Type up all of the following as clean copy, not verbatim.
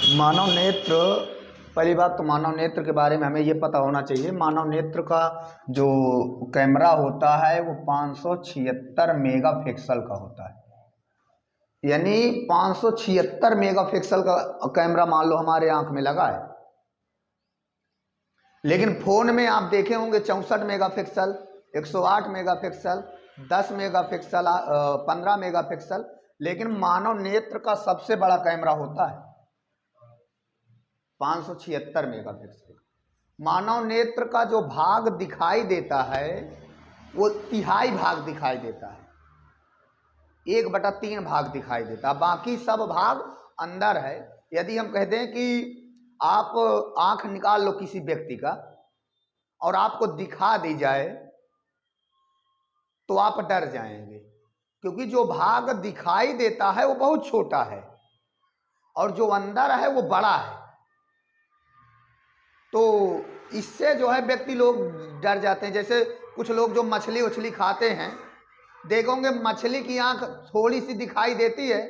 मानव नेत्र, पहली बात तो मानव नेत्र के बारे में हमें ये पता होना चाहिए। मानव नेत्र का जो कैमरा होता है वो 576 मेगापिक्सल का होता है। यानी 576 मेगापिक्सल का कैमरा मान लो हमारे आंख में लगा है, लेकिन फोन में आप देखे होंगे 64 मेगापिक्सल, 108 मेगापिक्सल, 10 मेगापिक्सल, 15 मेगापिक्सल। लेकिन मानव नेत्र का सबसे बड़ा कैमरा होता है 576 मेगापिक्सल। मानव नेत्र का जो भाग दिखाई देता है वो तिहाई भाग दिखाई देता है, 1/3 भाग दिखाई देता है, बाकी सब भाग अंदर है। यदि हम कहते हैं कि आप आंख निकाल लो किसी व्यक्ति का और आपको दिखा दी जाए तो आप डर जाएंगे, क्योंकि जो भाग दिखाई देता है वो बहुत छोटा है और जो अंदर है वो बड़ा है। तो इससे जो है व्यक्ति लोग डर जाते हैं। जैसे कुछ लोग जो मछली उछली खाते हैं, देखोगे मछली की आंख थोड़ी सी दिखाई देती है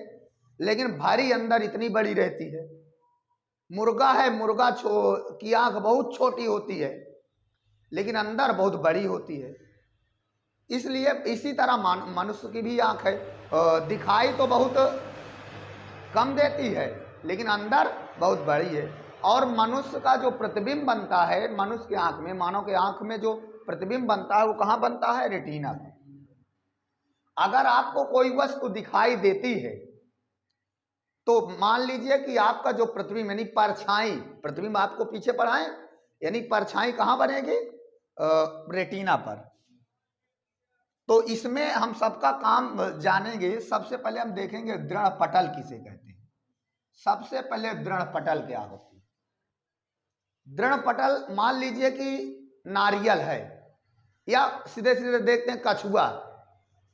लेकिन भरी अंदर इतनी बड़ी रहती है। मुर्गा है, मुर्गा की आंख बहुत छोटी होती है लेकिन अंदर बहुत बड़ी होती है। इसलिए इसी तरह मनुष्य की भी आंख है, दिखाई तो बहुत कम देती है लेकिन अंदर बहुत बड़ी है। और मनुष्य का जो प्रतिबिंब बनता है मनुष्य के आंख में, मानव के आंख में जो प्रतिबिंब बनता है वो कहाँ बनता है? रेटिना में। अगर आपको कोई वस्तु दिखाई देती है तो मान लीजिए कि आपका जो प्रतिबिंब यानी परछाई, प्रतिबिंब आपको पीछे पढ़ाएं, यानी परछाई कहाँ बनेगी? रेटिना पर। तो इसमें हम सबका काम जानेंगे। सबसे पहले हम देखेंगे दृढ़ पटल किसे कहते हैं। सबसे पहले दृढ़ पटल क्या होती है? दृढ़ पटल मान लीजिए कि नारियल है, या सीधे सीधे देखते हैं कछुआ।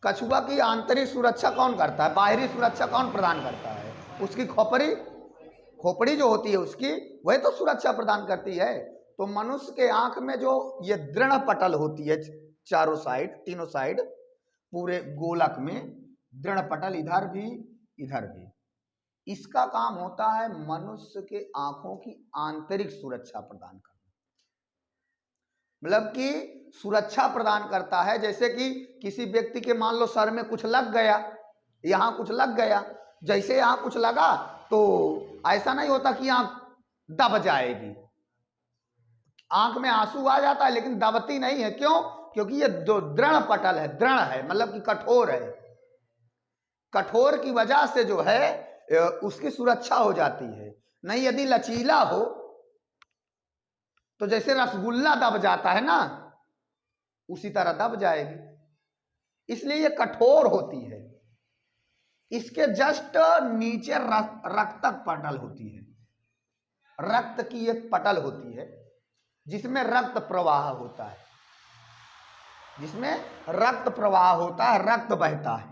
कछुआ की आंतरिक सुरक्षा कौन करता है? बाहरी सुरक्षा कौन प्रदान करता है? उसकी खोपड़ी जो होती है उसकी, वही तो सुरक्षा प्रदान करती है। तो मनुष्य के आंख में जो ये दृढ़ पटल होती है, चारों साइड, तीनों साइड, पूरे गोलक में दृढ़ पटल, इधर भी इधर भी, इसका काम होता है मनुष्य के आंखों की आंतरिक सुरक्षा प्रदान करना। मतलब कि सुरक्षा प्रदान करता है। जैसे कि किसी व्यक्ति के मान लो सर में कुछ लग गया, यहां कुछ लग गया, जैसे यहां कुछ लगा तो ऐसा नहीं होता कि आंख दब जाएगी। आंख में आंसू आ जाता है लेकिन दबती नहीं है। क्यों? क्योंकि ये जो दृढ़ पटल है, दृढ़ है मतलब कि कठोर है। कठोर की वजह से जो है उसकी सुरक्षा हो जाती है। नहीं यदि लचीला हो तो जैसे रसगुल्ला दब जाता है ना, उसी तरह दब जाएगी। इसलिए ये कठोर होती है। इसके जस्ट नीचे रक्तक पटल होती है। रक्त की एक पटल होती है जिसमें रक्त प्रवाह होता है, जिसमें रक्त प्रवाह होता है, रक्त बहता है,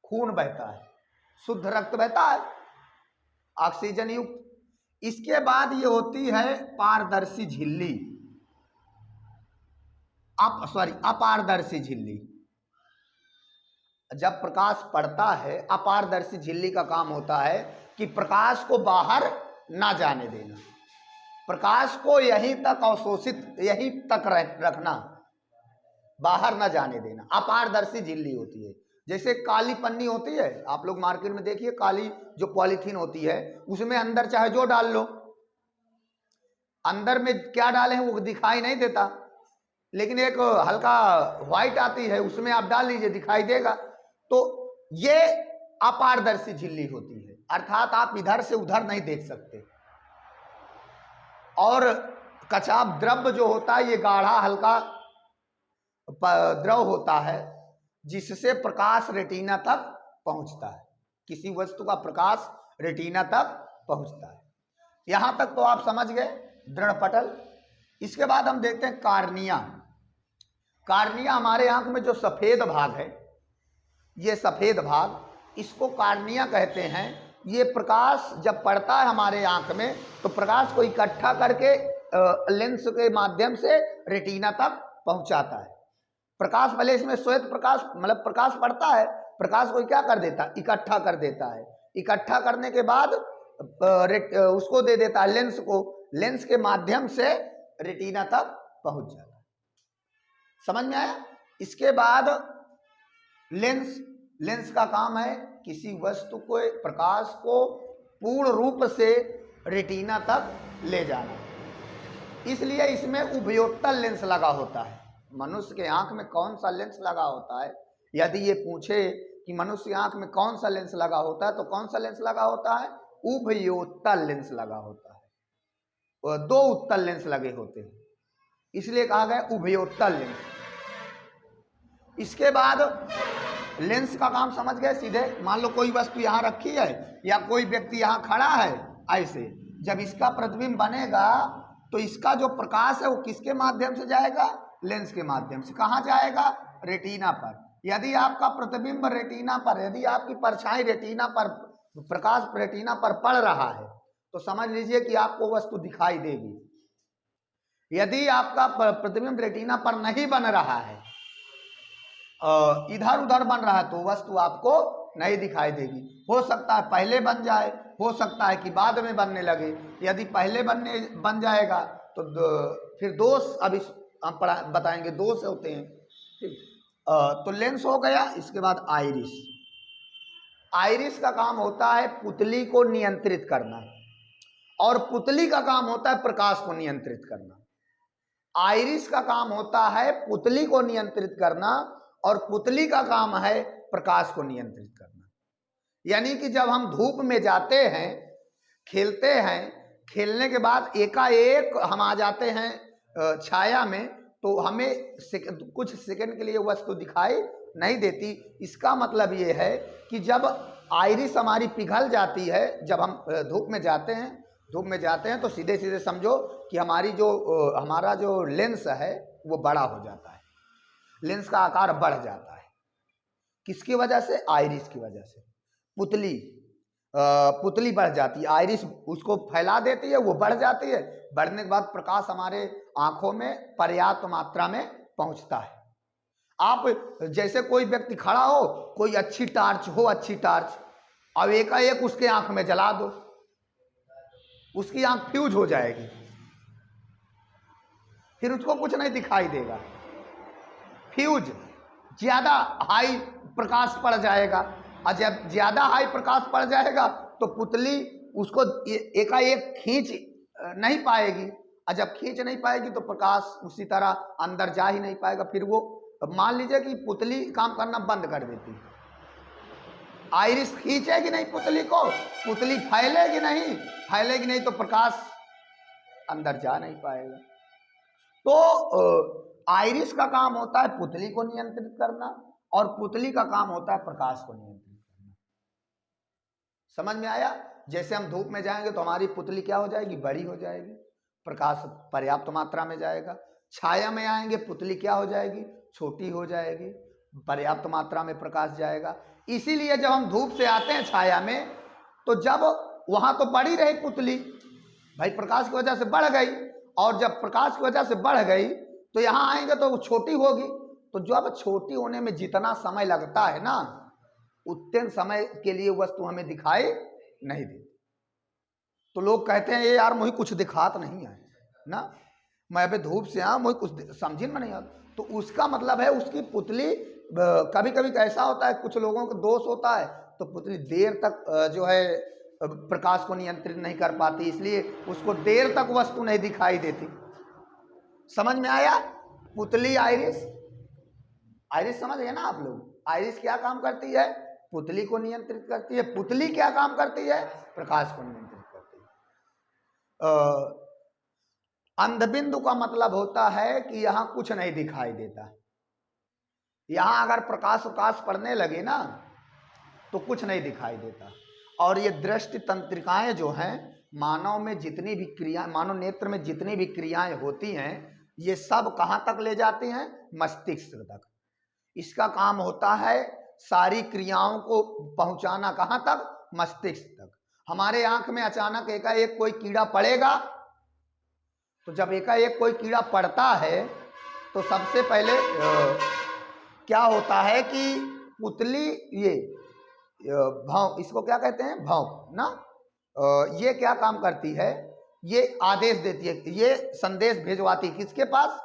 खून बहता है, शुद्ध रक्त बहता है, ऑक्सीजन युक्त। इसके बाद ये होती है पारदर्शी झिल्ली, अपारदर्शी झिल्ली। जब प्रकाश पड़ता है, अपारदर्शी झिल्ली का काम होता है कि प्रकाश को बाहर ना जाने देना, प्रकाश को यहीं तक अवशोषित, यहीं तक रखना, बाहर ना जाने देना। अपारदर्शी झिल्ली होती है। जैसे काली पन्नी होती है, आप लोग मार्केट में देखिए, काली जो पॉलीथीन होती है उसमें अंदर चाहे जो डाल लो, अंदर में क्या डाले हैं वो दिखाई नहीं देता, लेकिन एक हल्का व्हाइट आती है उसमें आप डाल लीजिए, दिखाई देगा। तो ये अपारदर्शी झिल्ली होती है, अर्थात आप इधर से उधर नहीं देख सकते। और कचाप द्रव्य जो होता है ये गाढ़ा हल्का द्रव होता है जिससे प्रकाश रेटिना तक पहुंचता है। किसी वस्तु का प्रकाश रेटिना तक पहुंचता है। यहां तक तो आप समझ गए दृढ़ पटल। इसके बाद हम देखते हैं कार्निया। कार्निया हमारे आंख में जो सफेद भाग है, ये सफेद भाग, इसको कार्निया कहते हैं। ये प्रकाश जब पड़ता है हमारे आंख में तो प्रकाश को इकट्ठा करके लेंस के माध्यम से रेटिना तक पहुंचाता है। प्रकाश भले इसमें श्वेत प्रकाश मतलब प्रकाश पड़ता है, प्रकाश को क्या कर देता है? इकट्ठा कर देता है। इकट्ठा करने के बाद उसको दे देता है लेंस को, लेंस के माध्यम से रेटिना तक पहुंच जाता है। समझ में आया? इसके बाद लेंस का काम है किसी वस्तु को, प्रकाश को पूर्ण रूप से रेटिना तक ले जाना, इसलिए इसमें उभयोत्तल लेंस लगा होता है। मनुष्य के आंख में कौन सा लेंस लगा होता है? यदि ये पूछे कि मनुष्य आंख में कौन सा लेंस लगा होता है, तो कौन सा लेंस लगा होता है? उभयोत्तल लेंस लगा होता है, और दो उत्तल लेंस लगे होते हैं, इसलिए कहा गया उभयोत्तल लेंस। इसके बाद लेंस का काम समझ गए सीधे। मान लो कोई वस्तु यहाँ रखी है या कोई व्यक्ति यहाँ खड़ा है, ऐसे जब इसका प्रतिबिंब बनेगा तो इसका जो प्रकाश है वो किसके माध्यम से जाएगा? लेंस के माध्यम से। कहाँ जाएगा? रेटिना पर। यदि आपका प्रतिबिंब रेटिना पर, यदि आपकी परछाई रेटिना पर, प्रकाश रेटिना पर पड़ रहा है, तो समझ लीजिए कि आपको वस्तु दिखाई देगी। यदि आपका प्रतिबिंब रेटिना पर नहीं बन रहा है, इधर उधर बन रहा है, तो वस्तु आपको नहीं दिखाई देगी। हो सकता है पहले बन जाए, हो सकता है कि बाद में बनने लगे। यदि पहले बन जाएगा तो फिर दोष अभी हम बताएंगे, दोष होते हैं। ठीक, तो लेंस हो गया। इसके बाद आइरिस। आइरिस का काम होता है पुतली को नियंत्रित करना, और पुतली का काम होता है प्रकाश को नियंत्रित करना। आइरिस का काम होता है पुतली को नियंत्रित करना, और पुतली का काम है प्रकाश को नियंत्रित करना। यानी कि जब हम धूप में जाते हैं, खेलते हैं, खेलने के बाद एकाएक हम आ जाते हैं छाया में, तो हमें कुछ सेकंड के लिए वस्तु दिखाई नहीं देती। इसका मतलब ये है कि जब आइरिस हमारी पिघल जाती है, जब हम धूप में जाते हैं, तो सीधे सीधे समझो कि हमारा जो लेंस है वो बड़ा हो जाता है, लेंस का आकार बढ़ जाता है। किसकी वजह से? आइरिस की वजह से। पुतली बढ़ जाती है, आइरिस उसको फैला देती है, वो बढ़ जाती है। बढ़ने के बाद प्रकाश हमारे आंखों में पर्याप्त मात्रा में पहुंचता है। आप जैसे कोई व्यक्ति खड़ा हो, कोई अच्छी टार्च, और एकाएक उसके आंख में जला दो, उसकी आंख फ्यूज हो जाएगी, फिर उसको कुछ नहीं दिखाई देगा। फ्यूज, ज्यादा हाई प्रकाश पड़ जाएगा, और जब ज्यादा हाई प्रकाश पड़ जाएगा तो पुतली उसको एकाएक खींच नहीं पाएगी, और जब खींच नहीं पाएगी तो प्रकाश उसी तरह अंदर जा ही नहीं पाएगा। फिर वो मान लीजिए कि पुतली काम करना बंद कर देती, आइरिस खींचेगी नहीं पुतली को, पुतली फैलेगी नहीं तो प्रकाश अंदर जा नहीं पाएगा। तो आइरिस का काम होता है पुतली को नियंत्रित करना, और पुतली का काम होता है प्रकाश को नियंत्रित करना। समझ में आया? जैसे हम धूप में जाएंगे तो हमारी पुतली क्या हो जाएगी? बड़ी हो जाएगी, प्रकाश पर्याप्त मात्रा में जाएगा। छाया में आएंगे, पुतली क्या हो जाएगी? छोटी हो जाएगी, पर्याप्त मात्रा में प्रकाश जाएगा। इसीलिए जब हम धूप से आते हैं छाया में, तो जब वहां तो बड़ी रही पुतली, भाई प्रकाश की वजह से बढ़ गई, और जब प्रकाश की वजह से बढ़ गई तो यहाँ आएंगे तो वो छोटी होगी। तो जब छोटी होने में जितना समय लगता है ना, उतने समय के लिए वस्तु हमें दिखाई नहीं देती। तो लोग कहते हैं ये यार मुझे कुछ दिखात नहीं है ना, मैं अभी धूप से आया, मुझे कुछ समझ में नहीं आता। तो उसका मतलब है उसकी पुतली, कभी कभी ऐसा होता है कुछ लोगों को दोष होता है, तो पुतली देर तक जो है प्रकाश को नियंत्रित नहीं कर पाती, इसलिए उसको देर तक वस्तु नहीं दिखाई देती। समझ में आया? पुतली, आइरिस समझ गए ना आप लोग? आइरिस क्या काम करती है? पुतली को नियंत्रित करती है। पुतली क्या काम करती है? प्रकाश को नियंत्रित करती है। अंधबिंदु का मतलब होता है कि यहां कुछ नहीं दिखाई देता। यहां अगर प्रकाश पड़ने लगे ना तो कुछ नहीं दिखाई देता। और ये दृष्टि तंत्रिकाएं जो हैं, मानव नेत्र में जितनी भी क्रियाएं होती हैं, ये सब कहां तक ले जाती हैं? मस्तिष्क तक। इसका काम होता है सारी क्रियाओं को पहुंचाना कहां तक? मस्तिष्क तक। हमारे आंख में अचानक एकाएक कोई कीड़ा पड़ेगा, तो जब एकाएक कोई कीड़ा पड़ता है तो सबसे पहले क्या होता है कि पुतली, ये भौं, इसको क्या कहते हैं? भौं ना, ये क्या काम करती है, ये आदेश देती है, ये संदेश भेजवाती है किसके पास,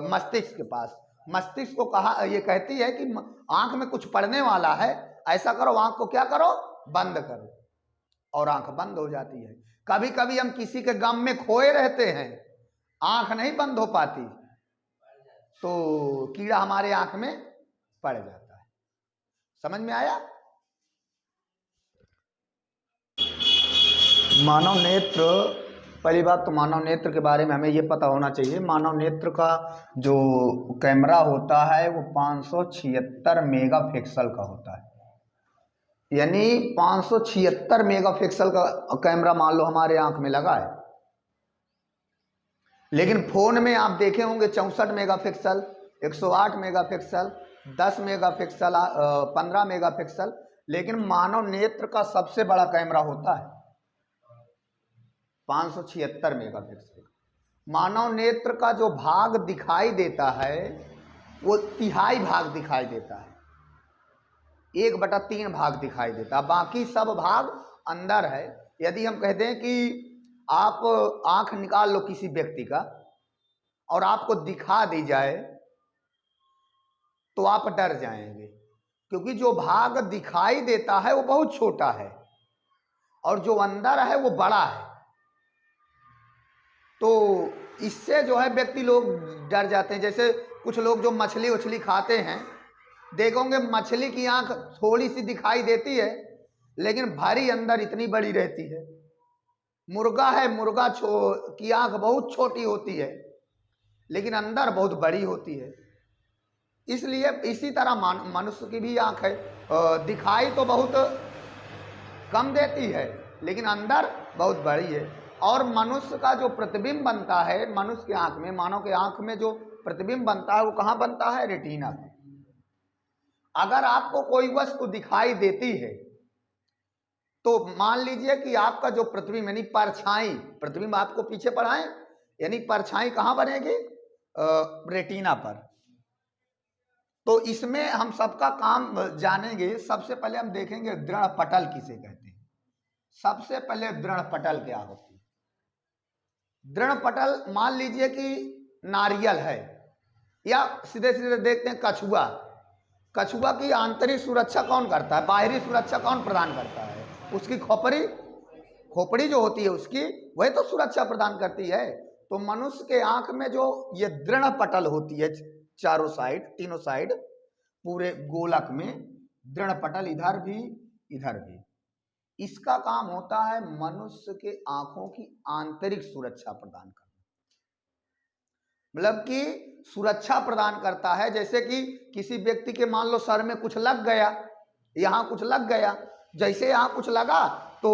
मस्तिष्क के पास। मस्तिष्क को कहा, ये कहती है कि आंख में कुछ पड़ने वाला है, ऐसा करो, आंख को क्या करो, बंद करो, और आंख बंद हो जाती है। कभी कभी हम किसी के गम में खोए रहते हैं, आंख नहीं बंद हो पाती, तो कीड़ा हमारे आंख में पड़ जाता है। समझ में आया? मानव नेत्र, पहली बात तो मानव नेत्र के बारे में हमें ये पता होना चाहिए, मानव नेत्र का जो कैमरा होता है वो 576 मेगापिक्सल का होता है। यानी 576 मेगापिक्सल का कैमरा मान लो हमारे आंख में लगा है, लेकिन फोन में आप देखे होंगे 64 मेगापिक्सल, 108 मेगापिक्सल, 10 मेगापिक्सल, 15 मेगापिक्सल, लेकिन मानव नेत्र का सबसे बड़ा कैमरा होता है 576 मेगापिक्सल। मानव नेत्र का जो भाग दिखाई देता है वो तिहाई भाग दिखाई देता है, 1/3 भाग दिखाई देता है, बाकी सब भाग अंदर है। यदि हम कह दें कि आप आंख निकाल लो किसी व्यक्ति का और आपको दिखा दी जाए तो आप डर जाएंगे, क्योंकि जो भाग दिखाई देता है वो बहुत छोटा है और जो अंदर है वो बड़ा है। तो इससे जो है व्यक्ति लोग डर जाते हैं। जैसे कुछ लोग जो मछली उछली खाते हैं, देखोगे मछली की आंख थोड़ी सी दिखाई देती है लेकिन भरी अंदर इतनी बड़ी रहती है। मुर्गा है, मुर्गा की आंख बहुत छोटी होती है लेकिन अंदर बहुत बड़ी होती है। इसलिए इसी तरह मनुष्य की भी आंख है, दिखाई तो बहुत कम देती है लेकिन अंदर बहुत बड़ी है। और मनुष्य का जो प्रतिबिंब बनता है मनुष्य की आंख में, मानव के आंख में जो प्रतिबिंब बनता है वो कहाँ बनता है, रेटिना में। अगर आपको कोई वस्तु दिखाई देती है तो मान लीजिए कि आपका जो प्रतिबिंब यानी परछाई, प्रतिबिंब आपको पीछे पढ़ाएं, यानी परछाई कहाँ बनेगी, रेटिना पर। तो इसमें हम सबका काम जानेंगे। सबसे पहले हम देखेंगे दृढ़ पटल किसे कहते हैं। सबसे पहले दृढ़ पटल क्या होती है। दृढ़ पटल मान लीजिए कि नारियल है, या सीधे सीधे देखते हैं कछुआ। कछुआ की आंतरिक सुरक्षा कौन करता है, बाहरी सुरक्षा कौन प्रदान करता है, उसकी खोपड़ी जो होती है उसकी, वही तो सुरक्षा प्रदान करती है। तो मनुष्य के आंख में जो ये दृढ़ पटल होती है, चारों साइड, तीनों साइड, पूरे गोलक में दृढ़ पटल, इधर भी इधर भी, इसका काम होता है मनुष्य के आंखों की आंतरिक सुरक्षा प्रदान करना। मतलब कि सुरक्षा प्रदान करता है। जैसे कि किसी व्यक्ति के मान लो सर में कुछ लग गया, यहां कुछ लग गया, जैसे यहां कुछ लगा तो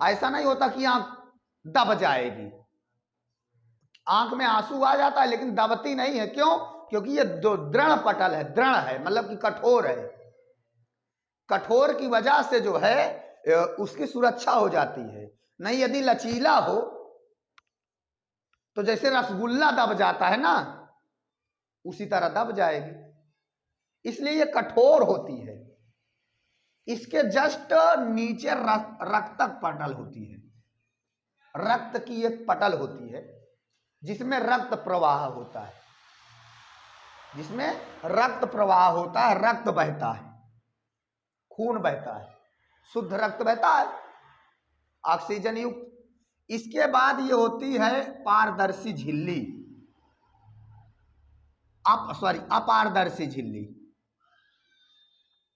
ऐसा नहीं होता कि आंख दब जाएगी, आंख में आंसू आ जाता है लेकिन दबती नहीं है। क्यों? क्योंकि ये जो दृढ़ पटल है, दृढ़ है मतलब कि कठोर है, कठोर की वजह से जो है उसकी सुरक्षा हो जाती है। नहीं यदि लचीला हो तो जैसे रसगुल्ला दब जाता है ना, उसी तरह दब जाएगी। इसलिए ये कठोर होती है। इसके जस्ट नीचे रक्तक पटल होती है, रक्त की एक पटल होती है जिसमें रक्त प्रवाह होता है, जिसमें रक्त प्रवाह होता है, रक्त बहता है, खून बहता है, शुद्ध रक्त बहता है, ऑक्सीजन युक्त। इसके बाद ये होती है पारदर्शी झिल्ली, अपारदर्शी झिल्ली।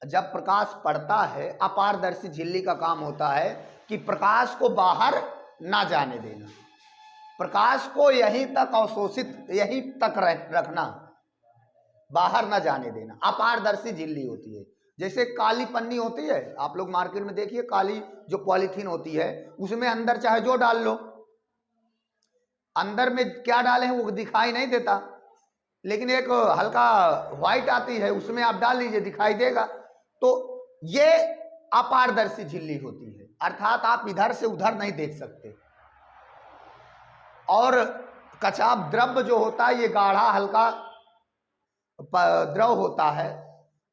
जब प्रकाश पड़ता है, अपारदर्शी झिल्ली का काम होता है कि प्रकाश को बाहर ना जाने देना, प्रकाश को यहीं तक अवशोषित, यहीं तक रखना, बाहर ना जाने देना। अपारदर्शी झिल्ली होती है। जैसे काली पन्नी होती है, आप लोग मार्केट में देखिए, काली जो पॉलीथीन होती है उसमें अंदर चाहे जो डाल लो, अंदर में क्या डाले हैं वो दिखाई नहीं देता, लेकिन एक हल्का व्हाइट आती है उसमें आप डाल लीजिए दिखाई देगा। तो ये अपारदर्शी झिल्ली होती है, अर्थात आप इधर से उधर नहीं देख सकते। और कचाप द्रव्य जो होता है ये गाढ़ा हल्का द्रव होता है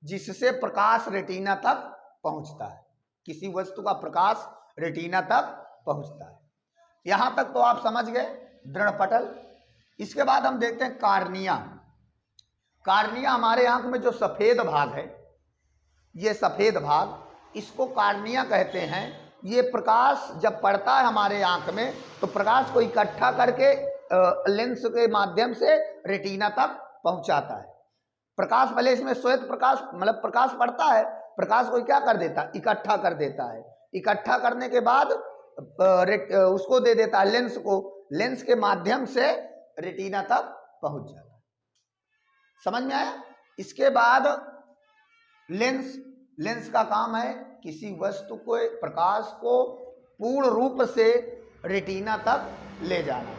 जिससे प्रकाश रेटिना तक पहुंचता है। किसी वस्तु का प्रकाश रेटिना तक पहुंचता है। यहां तक तो आप समझ गए दृढ़ पटल। इसके बाद हम देखते हैं कार्निया। कार्निया हमारे आंख में जो सफेद भाग है, ये सफेद भाग, इसको कार्निया कहते हैं। ये प्रकाश जब पड़ता है हमारे आंख में तो प्रकाश को इकट्ठा करके लेंस के माध्यम से रेटिना तक पहुंचाता है। प्रकाश भले इसमें श्वेत प्रकाश मतलब प्रकाश पड़ता है, प्रकाश को क्या कर देता है, इकट्ठा कर देता है। इकट्ठा करने के बाद उसको दे देता है लेंस को, लेंस के माध्यम से रेटिना तक पहुंच जाता है। समझ में आया? इसके बाद लेंस का काम है किसी वस्तु को, प्रकाश को पूर्ण रूप से रेटिना तक ले जाना।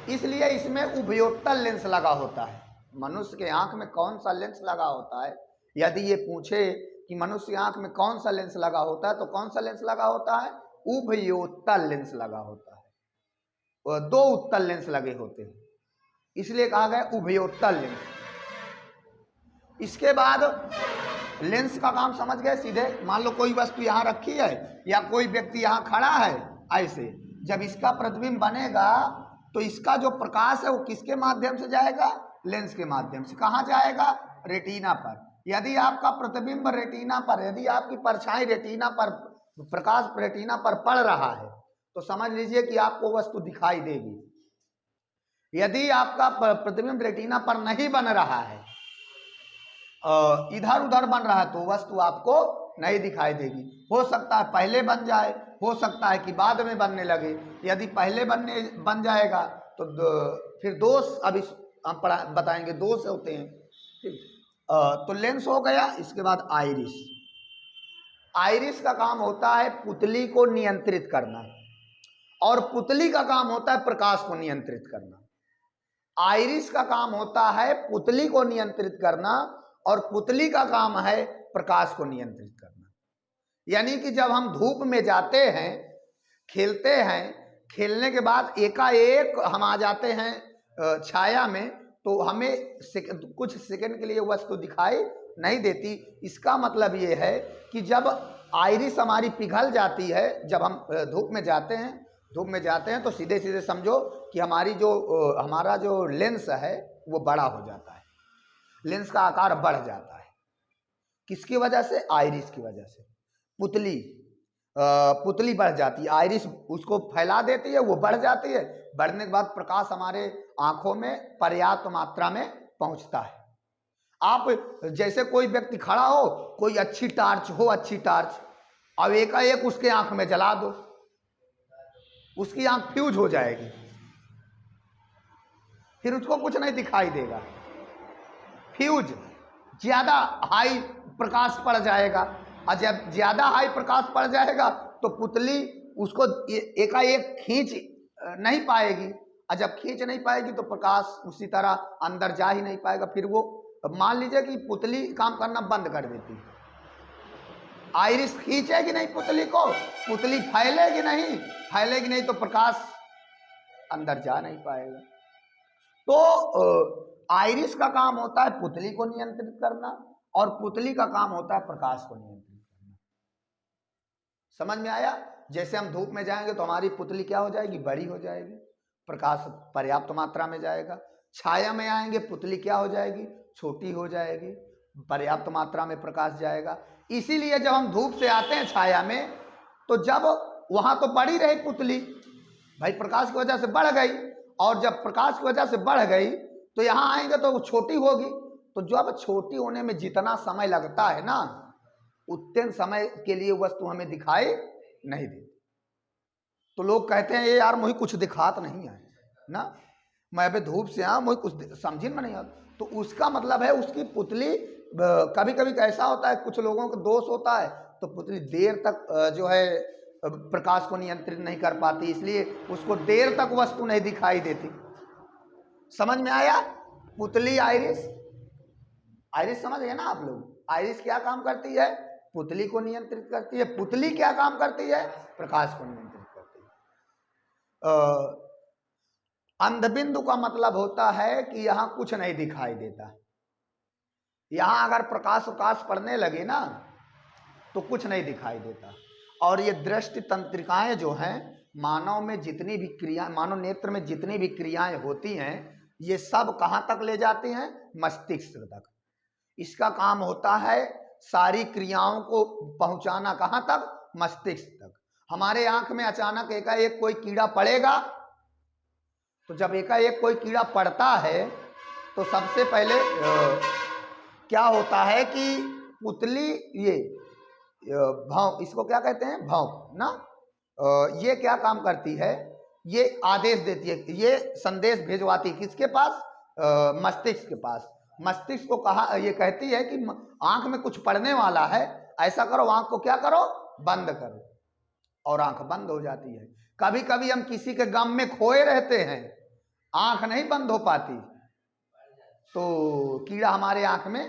इसलिए इसमें उभयोत्तल लेंस लगा होता है। मनुष्य के आंख में कौन सा लेंस लगा होता है, यदि ये पूछे कि मनुष्य आंख में कौन सा लेंस लगा होता है, तो कौन सा लेंस लगा होता है? उभयोत्तल लेंस लगा होता है। और दो उत्तल लेंस लगे होते हैं, इसलिए कहा गया उभयोत्तल लेंस। इसके बाद लेंस का काम समझ गए सीधे। मान लो कोई वस्तु यहाँ रखी है या कोई व्यक्ति यहाँ खड़ा है, ऐसे जब इसका प्रतिबिंब बनेगा तो इसका जो प्रकाश है वो किसके माध्यम से जाएगा? लेंस के माध्यम से। कहाँ जाएगा? रेटिना पर। यदि आपका प्रतिबिंब रेटिना पर, यदि आपकी परछाई रेटिना पर, प्रकाश रेटिना पर पड़ रहा है तो समझ लीजिए कि आपको वस्तु दिखाई देगी। यदि आपका प्रतिबिंब रेटिना पर नहीं बन रहा है, इधर उधर बन रहा है, तो वस्तु आपको नहीं दिखाई देगी। हो सकता है पहले बन जाए, हो सकता है कि बाद में बनने लगे। यदि पहले बन जाएगा तो फिर दोष अभी हम बताएंगे, दोष होते हैं। ठीक, तो लेंस हो गया। इसके बाद आइरिस। आइरिस का काम होता है पुतली को नियंत्रित करना, और पुतली का काम होता है प्रकाश को नियंत्रित करना। आइरिस का काम होता है पुतली को नियंत्रित करना, और पुतली का काम है प्रकाश को नियंत्रित करना। यानी कि जब हम धूप में जाते हैं, खेलते हैं, खेलने के बाद एकाएक हम आ जाते हैं छाया में, तो हमें कुछ सेकंड के लिए वस्तु दिखाई नहीं देती। इसका मतलब ये है कि जब आइरिस हमारी पिघल जाती है, जब हम धूप में जाते हैं तो सीधे सीधे समझो कि हमारा जो लेंस है वो बड़ा हो जाता है, लेंस का आकार बढ़ जाता है। किसकी वजह से? आइरिस की वजह से। पुतली बढ़ जाती है, आइरिस उसको फैला देती है, वो बढ़ जाती है। बढ़ने के बाद प्रकाश हमारे आंखों में पर्याप्त मात्रा में पहुंचता है। आप जैसे कोई व्यक्ति खड़ा हो, कोई अच्छी टार्च, अब एकाएक उसके आंख में जला दो, उसकी आंख फ्यूज हो जाएगी, फिर उसको कुछ नहीं दिखाई देगा। फ्यूज, ज्यादा हाई प्रकाश पड़ जाएगा, और जब ज्यादा हाई प्रकाश पड़ जाएगा तो पुतली उसको एकाएक खींच नहीं पाएगी, और जब खींच नहीं पाएगी तो प्रकाश उसी तरह अंदर जा ही नहीं पाएगा। फिर वो मान लीजिए कि पुतली काम करना बंद कर देती है। आइरिस खींचेगी नहीं पुतली को, पुतली फैलेगी नहीं तो प्रकाश अंदर जा नहीं पाएगा। तो आइरिस का काम होता है पुतली को नियंत्रित करना, और पुतली का काम होता है प्रकाश को नियंत्रित करना। समझ में आया? जैसे हम धूप में जाएंगे तो हमारी पुतली क्या हो जाएगी? बड़ी हो जाएगी, प्रकाश पर्याप्त मात्रा में जाएगा। छाया में आएंगे, पुतली क्या हो जाएगी? छोटी हो जाएगी, पर्याप्त मात्रा में प्रकाश जाएगा। इसीलिए जब हम धूप से आते हैं छाया में, तो जब वहां तो बड़ी रही पुतली, भाई प्रकाश की वजह से बढ़ गई, और जब प्रकाश की वजह से बढ़ गई तो यहाँ आएंगे तो वो छोटी होगी। तो जब छोटी होने में जितना समय लगता है ना, उतने समय के लिए वस्तु हमें दिखाई नहीं देती। तो लोग कहते हैं ये यार मुझे कुछ दिखात नहीं है ना, मैं अभी धूप से आया, मुझे कुछ समझ में नहीं आता। तो उसका मतलब है उसकी पुतली, कभी कभी ऐसा होता है कुछ लोगों का दोष होता है, तो पुतली देर तक जो है प्रकाश को नियंत्रित नहीं कर पाती, इसलिए उसको देर तक वस्तु नहीं दिखाई देती। समझ में आया? पुतली, आइरिस समझ गए ना आप लोग? आइरिस क्या काम करती है? पुतली को नियंत्रित करती है। पुतली क्या काम करती है? प्रकाश को नियंत्रित करती है। अंधबिंदु का मतलब होता है कि यहाँ कुछ नहीं दिखाई देता। यहाँ अगर प्रकाश पड़ने लगे ना तो कुछ नहीं दिखाई देता। और ये दृष्टि तंत्रिकाएं जो हैं, मानव में जितनी भी क्रिया, मानव नेत्र में जितनी भी क्रियाएं होती हैं, ये सब कहाँ तक ले जाती हैं? मस्तिष्क तक। इसका काम होता है सारी क्रियाओं को पहुंचाना कहाँ तक? मस्तिष्क तक। हमारे आंख में अचानक एकाएक कोई कीड़ा पड़ेगा, तो जब एकाएक कोई कीड़ा पड़ता है तो सबसे पहले क्या होता है कि पुतली, ये भौं, इसको क्या कहते हैं? भौं ना। ये क्या काम करती है? ये आदेश देती है, ये संदेश भिजवाती किसके पास? मस्तिष्क के पास। मस्तिष्क को कहा, ये कहती है कि आंख में कुछ पड़ने वाला है, ऐसा करो, आंख को क्या करो? बंद करो। और आंख बंद हो जाती है। कभी कभी हम किसी के गम में खोए रहते हैं, आंख नहीं बंद हो पाती, तो कीड़ा हमारे आंख में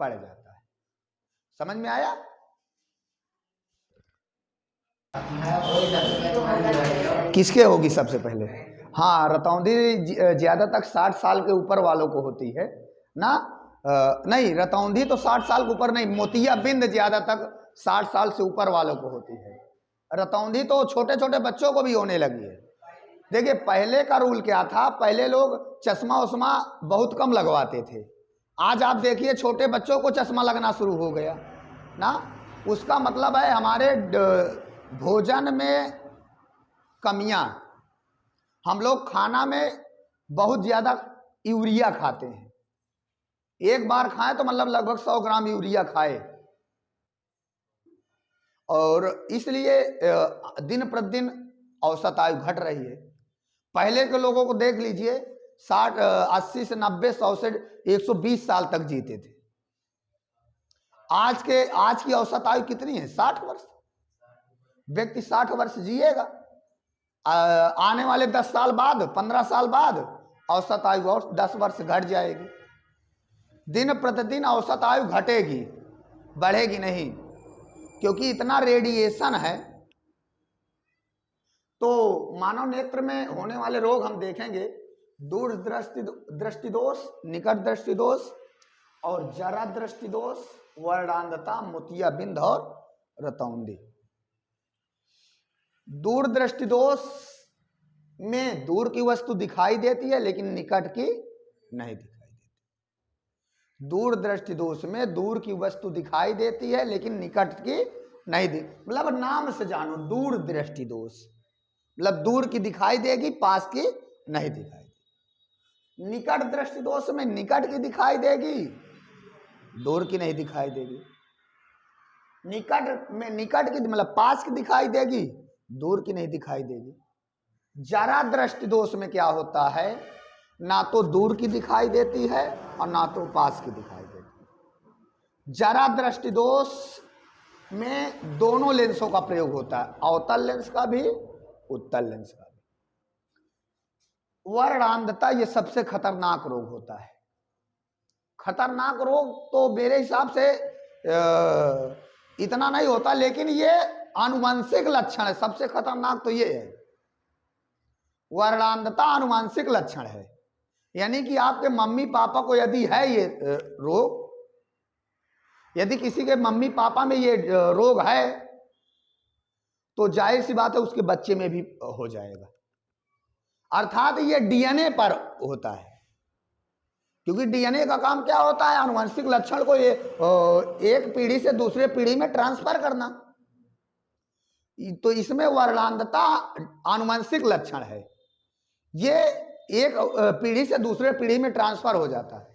पड़ जाता है। समझ में आया? किसके होगी सबसे पहले? हाँ, रतौंधी ज्यादा तक 60 साल के ऊपर वालों को होती है ना। नहीं, रतौंधी तो 60 साल के ऊपर नहीं, मोतियाबिंद ज्यादा तक 60 साल से ऊपर वालों को होती है। रतौंधी तो छोटे छोटे बच्चों को भी होने लगी है। देखिए, पहले का रूल क्या था? पहले लोग चश्मा उस्मा बहुत कम लगवाते थे। आज आप देखिए छोटे बच्चों को चश्मा लगना शुरू हो गया ना। उसका मतलब है हमारे भोजन में कमियां। हम लोग खाना में बहुत ज़्यादा यूरिया खाते हैं। एक बार खाएं तो मतलब लगभग 100 ग्राम यूरिया खाए, और इसलिए दिन प्रतिदिन औसत आयु घट रही है। पहले के लोगों को देख लीजिए, 60 80 से 90 100 से 120 साल तक जीते थे। आज की औसत आयु कितनी है? 60 वर्ष। व्यक्ति 60 वर्ष जिएगा। आने वाले 10 साल बाद, 15 साल बाद औसत आयु और 10 वर्ष घट जाएगी। दिन प्रतिदिन औसत आयु घटेगी, बढ़ेगी नहीं, क्योंकि इतना रेडिएशन है। तो मानव नेत्र में होने वाले रोग हम देखेंगे, दूर दृष्टि दोष, निकट दृष्टि दोष और जरा दृष्टि दोष, वर्णांधता, मोतियाबिंद और रतौंधी। दूर दृष्टि दोष में दूर की वस्तु दिखाई देती है लेकिन निकट की नहीं दिखाई देती। दूर दृष्टि दोष में दूर की वस्तु दिखाई देती है लेकिन निकट की नहीं मतलब नाम से जानो, दूर दृष्टि दोष मतलब दूर की दिखाई देगी, पास की नहीं दिखाई देगी। निकट दृष्टि दोष में निकट की दिखाई देगी, दूर की नहीं दिखाई देगी। निकट में निकट की मतलब पास की दिखाई देगी, दूर की नहीं दिखाई देगी। जरा दृष्टि दोष में क्या होता है? ना तो दूर की दिखाई देती है और ना तो पास की दिखाई देती है। जरा दृष्टि दोष में दोनों लेंसों का प्रयोग होता है, अवतल लेंस का भी, उत्तल लेंस का भी। वर्णांधता ये सबसे खतरनाक रोग होता है। खतरनाक रोग तो मेरे हिसाब से इतना नहीं होता, लेकिन ये आनुवंशिक लक्षण है। सबसे खतरनाक तो ये है, वर्णांधता आनुवंशिक लक्षण है। यानी कि आपके मम्मी पापा को यदि है ये रोग, यदि किसी के मम्मी पापा में ये रोग है तो जाहिर सी बात है उसके बच्चे में भी हो जाएगा। अर्थात ये डीएनए पर होता है, क्योंकि डीएनए का काम क्या होता है? आनुवंशिक लक्षण को ये एक पीढ़ी से दूसरे पीढ़ी में ट्रांसफर करना। तो इसमें वर्णांधता आनुवंशिक लक्षण है, ये एक पीढ़ी से दूसरे पीढ़ी में ट्रांसफर हो जाता है।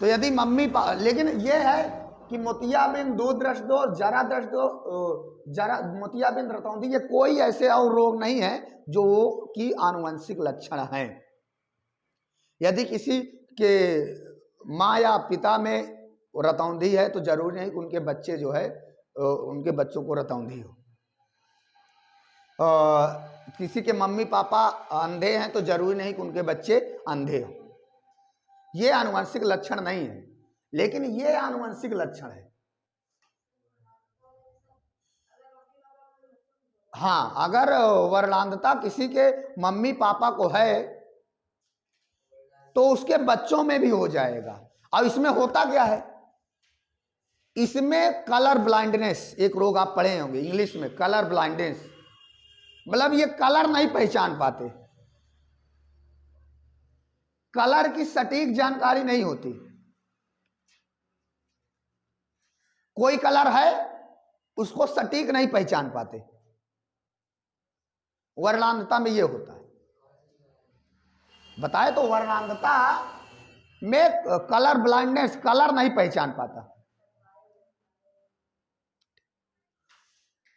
तो यदि मम्मी लेकिन ये है कि मोतियाबिंद, दूर दृष्टि दोष, जरा दृष्टि दोष, जरा मोतियाबिंद, रतौंधी, ये कोई ऐसे और रोग नहीं है जो कि आनुवंशिक लक्षण हैं। यदि किसी के माँ या पिता में रतौंधी है तो जरूरी नहीं कि उनके बच्चे जो है उनके बच्चों को रतौंधी हो। किसी के मम्मी पापा अंधे हैं तो जरूरी नहीं कि उनके बच्चे अंधे हो। ये आनुवंशिक लक्षण नहीं है, लेकिन ये आनुवंशिक लक्षण है। हाँ, अगर वर्णांधता किसी के मम्मी पापा को है तो उसके बच्चों में भी हो जाएगा। अब इसमें होता क्या है? इसमें कलर ब्लाइंडनेस एक रोग आप पढ़े होंगे इंग्लिश में, कलर ब्लाइंडनेस, मतलब ये कलर नहीं पहचान पाते, कलर की सटीक जानकारी नहीं होती। कोई कलर है उसको सटीक नहीं पहचान पाते, वर्णांधता में ये होता है। बताए तो वर्णांधता में कलर ब्लाइंडनेस, कलर नहीं पहचान पाता।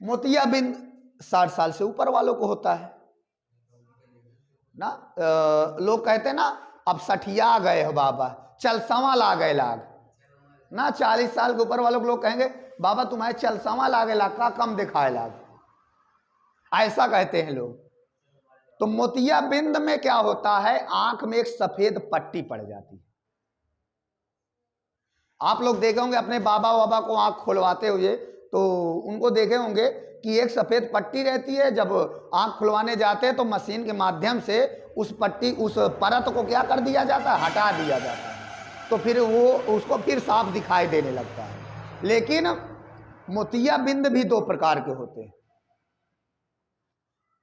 मोतियाबिंद 60 साल से ऊपर वालों को होता है ना। लोग कहते हैं ना अब सठिया गए हो बाबा, चलसवा ला गए लाग ना। 40 साल के ऊपर वालों को लोग कहेंगे बाबा तुम्हारे चलसवा लागे लाग का कम दिखाए लाग, ऐसा कहते हैं लोग। तो मोतियाबिंद में क्या होता है, आंख में एक सफेद पट्टी पड़ जाती है। आप लोग देखे होंगे अपने बाबा बाबा को आंख खुलवाते हुए, तो उनको देखे होंगे कि एक सफेद पट्टी रहती है। जब आंख खुलवाने जाते हैं तो मशीन के माध्यम से उस पट्टी, उस परत को क्या कर दिया जाता है, हटा दिया जाता है, तो फिर वो उसको फिर साफ दिखाई देने लगता है। लेकिन मोतियाबिंद भी दो प्रकार के होते हैं,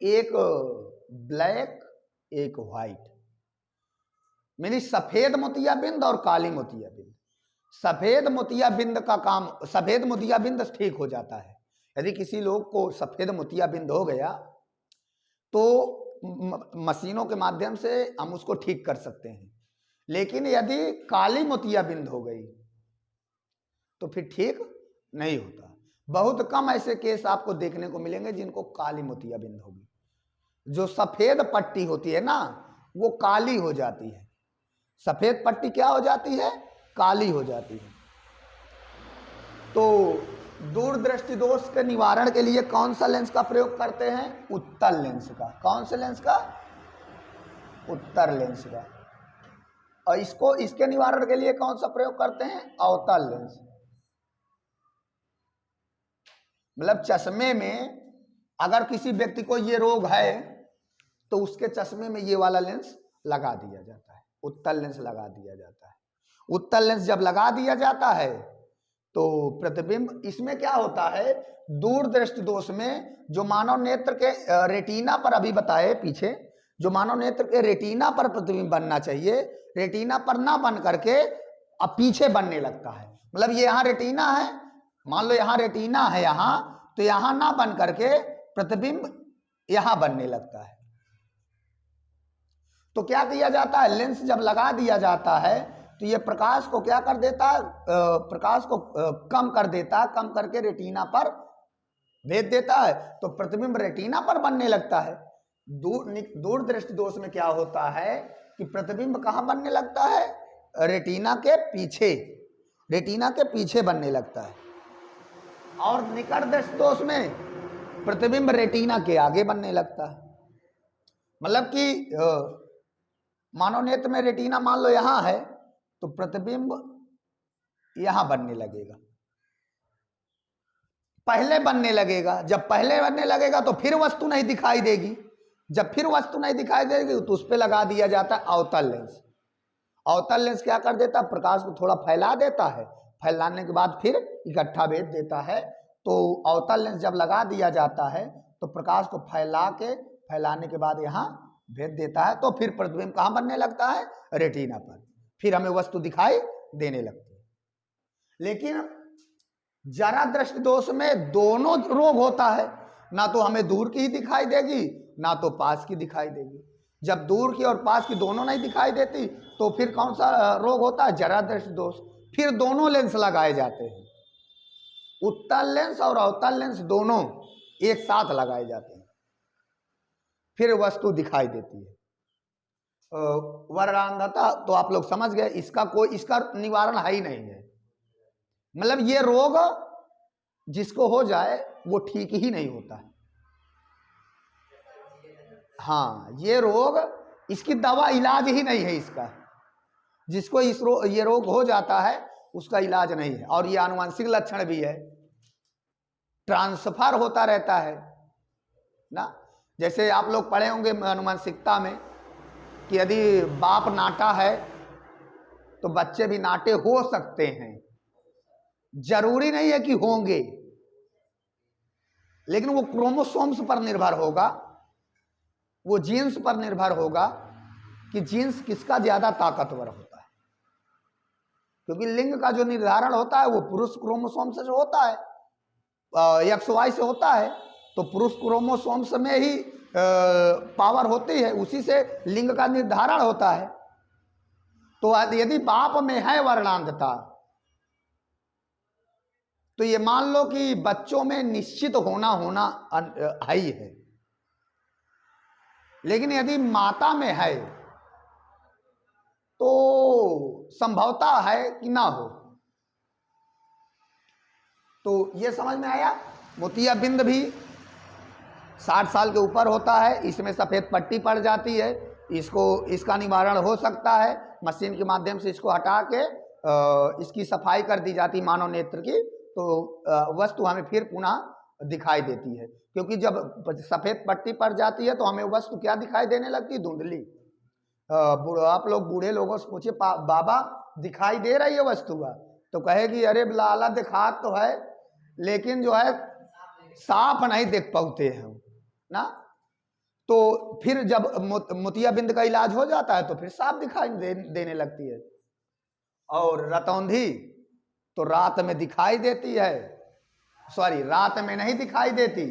एक ब्लैक एक व्हाइट, यानी सफेद मोतियाबिंद और काली मोतियाबिंद। सफेद मोतियाबिंद का काम, सफेद मोतियाबिंद ठीक हो जाता है। यदि किसी लोग को सफेद मोतियाबिंद हो गया तो मशीनों के माध्यम से हम उसको ठीक कर सकते हैं। लेकिन यदि काली मोतियाबिंद हो गई तो फिर ठीक नहीं होता। बहुत कम ऐसे केस आपको देखने को मिलेंगे जिनको काली मोतियाबिंद होगी। जो सफेद पट्टी होती है ना वो काली हो जाती है, सफेद पट्टी क्या हो जाती है, काली हो जाती है। तो दूरदृष्टि दोष के निवारण के लिए कौन सा लेंस का प्रयोग करते हैं, उत्तल लेंस का। कौन से लेंस का, उत्तल लेंस का। और इसको, इसके निवारण के लिए कौन सा प्रयोग करते हैं, अवतल लेंस। मतलब चश्मे में अगर किसी व्यक्ति को ये रोग है तो उसके चश्मे में ये वाला लेंस लगा दिया जाता है, उत्तल लेंस लगा दिया जाता है। उत्तल लेंस जब लगा दिया जाता है तो प्रतिबिंब, इसमें क्या होता है, दूरदृष्टि दोष में जो मानव नेत्र के रेटिना पर, अभी बताए पीछे, जो मानव नेत्र के रेटिना पर प्रतिबिंब बनना चाहिए, रेटिना पर ना बन करके अब पीछे बनने लगता है। मतलब ये यहाँ रेटिना है, मान लो यहाँ रेटिना है यहाँ, तो यहाँ ना बन करके प्रतिबिंब यहाँ बनने लगता है। तो क्या किया जाता है, लेंस जब लगा दिया जाता है तो ये प्रकाश को क्या कर देता है, प्रकाश को कम कर देता है, कम करके रेटिना पर भेज देता है, तो प्रतिबिंब रेटिना पर बनने लगता है। दूरदृष्टि दोष में क्या होता है कि प्रतिबिंब कहाँ बनने लगता है, रेटिना के पीछे, रेटिना के पीछे बनने लगता है। और निकट दृष्टि दोष में प्रतिबिंब रेटिना के आगे बनने लगता है। मतलब कि मानव नेत्र में रेटिना मान लो यहाँ है तो प्रतिबिंब यहां बनने लगेगा, पहले बनने लगेगा। जब पहले बनने लगेगा तो फिर वस्तु नहीं दिखाई देगी, जब फिर वस्तु नहीं दिखाई देगी तो उस पर लगा दिया जाता है अवतल लेंस। अवतल लेंस क्या कर देता है, प्रकाश को थोड़ा फैला देता है, फैलाने के बाद फिर इकट्ठा भेज देता है। तो अवतल लेंस जब लगा दिया जाता है तो प्रकाश को फैला के, फैलाने के बाद यहाँ भेज देता है, तो फिर प्रतिबिंब कहाँ बनने लगता है, रेटिना पर, फिर हमें वस्तु दिखाई देने लगती है। लेकिन जरा दृष्टि दोष में दोनों रोग होता है, ना तो हमें दूर की ही दिखाई देगी ना तो पास की दिखाई देगी। जब दूर की और पास की दोनों नहीं दिखाई देती तो फिर कौन सा रोग होता है, जरा दृष्टि दोष। फिर दोनों लेंस लगाए जाते हैं, उत्तल लेंस और अवतल लेंस दोनों एक साथ लगाए जाते हैं, फिर वस्तु दिखाई देती है। वर्णांधता तो आप लोग समझ गए, इसका कोई, इसका निवारण है ही नहीं है। मतलब ये रोग जिसको हो जाए वो ठीक ही नहीं होता है। हाँ, ये रोग, इसकी दवा, इलाज ही नहीं है इसका। जिसको ये रोग हो जाता है उसका इलाज नहीं है। और ये आनुवंशिक लक्षण भी है, ट्रांसफर होता रहता है ना। जैसे आप लोग पढ़े होंगे आनुवंशिकता में कि यदि बाप नाटा है तो बच्चे भी नाटे हो सकते हैं जरूरी नहीं है कि होंगे, लेकिन वो क्रोमोसोम्स पर निर्भर होगा, वो जीन्स पर निर्भर होगा कि जीन्स किसका ज्यादा ताकतवर होता है। क्योंकि लिंग का जो निर्धारण होता है वो पुरुष क्रोमोसोम से जो होता है, XY से होता है, तो पुरुष क्रोमोसोम्स में ही पावर होती है, उसी से लिंग का निर्धारण होता है। तो यदि बाप में है वर्णांधता, तो ये मान लो कि बच्चों में निश्चित होना है ही है, लेकिन यदि माता में है तो संभवता है कि ना हो। तो ये समझ में आया। मोतियाबिंद भी 60 साल के ऊपर होता है, इसमें सफ़ेद पट्टी पड़ जाती है, इसका निवारण हो सकता है, मशीन के माध्यम से इसको हटा के इसकी सफाई कर दी जाती मानव नेत्र की, तो वस्तु हमें फिर पुनः दिखाई देती है। क्योंकि जब सफ़ेद पट्टी पड़ जाती है तो हमें वस्तु क्या दिखाई देने लगती है? धुंधली। आप लोग बूढ़े लोगों से पूछिए, बाबा दिखाई दे रही है वस्तु का? तो कहेगी अरे लाला दिखा तो है, लेकिन जो है साफ नहीं देख पाते हैं ना। तो फिर जब मोतियाबिंद का इलाज हो जाता है तो फिर साफ दिखाई देने लगती है। और रतौंधी तो रात में दिखाई देती है, सॉरी रात में नहीं दिखाई देती,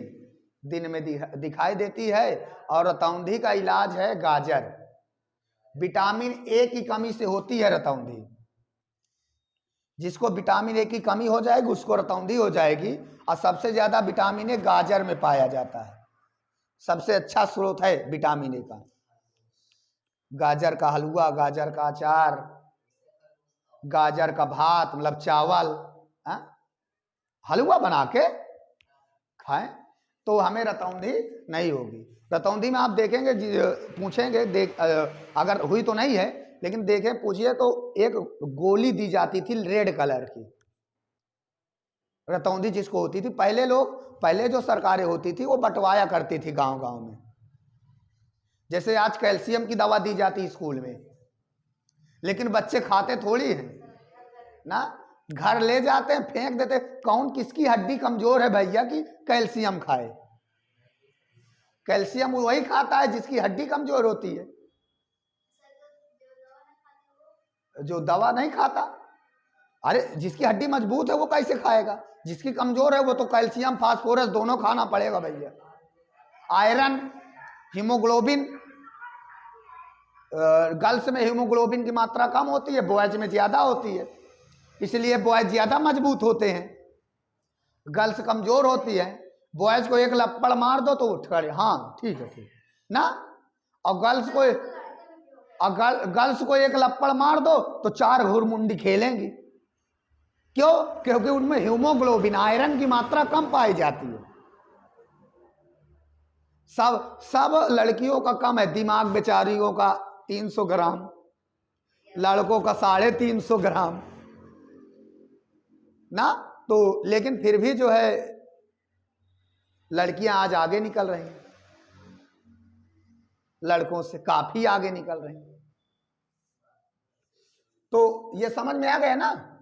दिन में दिखाई देती है। और रतौंधी का इलाज है गाजर। विटामिन ए की कमी से होती है रतौंधी। जिसको विटामिन ए की कमी हो जाएगी उसको रतौंधी हो जाएगी। और सबसे ज्यादा विटामिन ए गाजर में पाया जाता है, सबसे अच्छा स्रोत है विटामिन ए का। गाजर का हलवा, गाजर का अचार, गाजर का भात मतलब चावल, हलवा बना के खाएं तो हमें रतौंधी नहीं होगी। रतौंधी में आप देखेंगे, पूछेंगे अगर हुई तो नहीं है, लेकिन देखें पूछिए तो एक गोली दी जाती थी रेड कलर की, रतौंधी जिसको होती थी। पहले जो सरकारें होती थी वो बंटवाया करती थी गांव गांव में। जैसे आज कैल्शियम की दवा दी जाती स्कूल में, लेकिन बच्चे खाते थोड़ी हैं ना, घर ले जाते हैं फेंक देते। कौन किसकी हड्डी कमजोर है भैया कि कैल्शियम खाए? कैल्शियम वही खाता है जिसकी हड्डी कमजोर होती है, जो दवा नहीं खाता। अरे जिसकी हड्डी मजबूत है वो कैसे खाएगा? जिसकी कमजोर है वो तो कैल्शियम फास्फोरस दोनों खाना पड़ेगा भैया। आयरन, हीमोग्लोबिन, गर्ल्स में हीमोग्लोबिन की मात्रा कम होती है, बॉयज में ज्यादा होती है, इसलिए बॉयज ज्यादा मजबूत होते हैं, गर्ल्स कमजोर होती है। बॉयज को एक लप्पड़ मार दो तो उठ खड़े, हाँ ठीक है ठीक ना। और गर्ल्स को एक लप्पड़ मार दो तो 4 घुरमुंडी खेलेंगी। क्यों? क्योंकि उनमें हीमोग्लोबिन, आयरन की मात्रा कम पाई जाती है। सब लड़कियों का कम है, दिमाग बेचारियों का 300 ग्राम, लड़कों का 350 ग्राम ना। तो लेकिन फिर भी जो है लड़कियां आज आगे निकल रही हैं, लड़कों से काफी आगे निकल रही हैं। तो ये समझ में आ गया ना।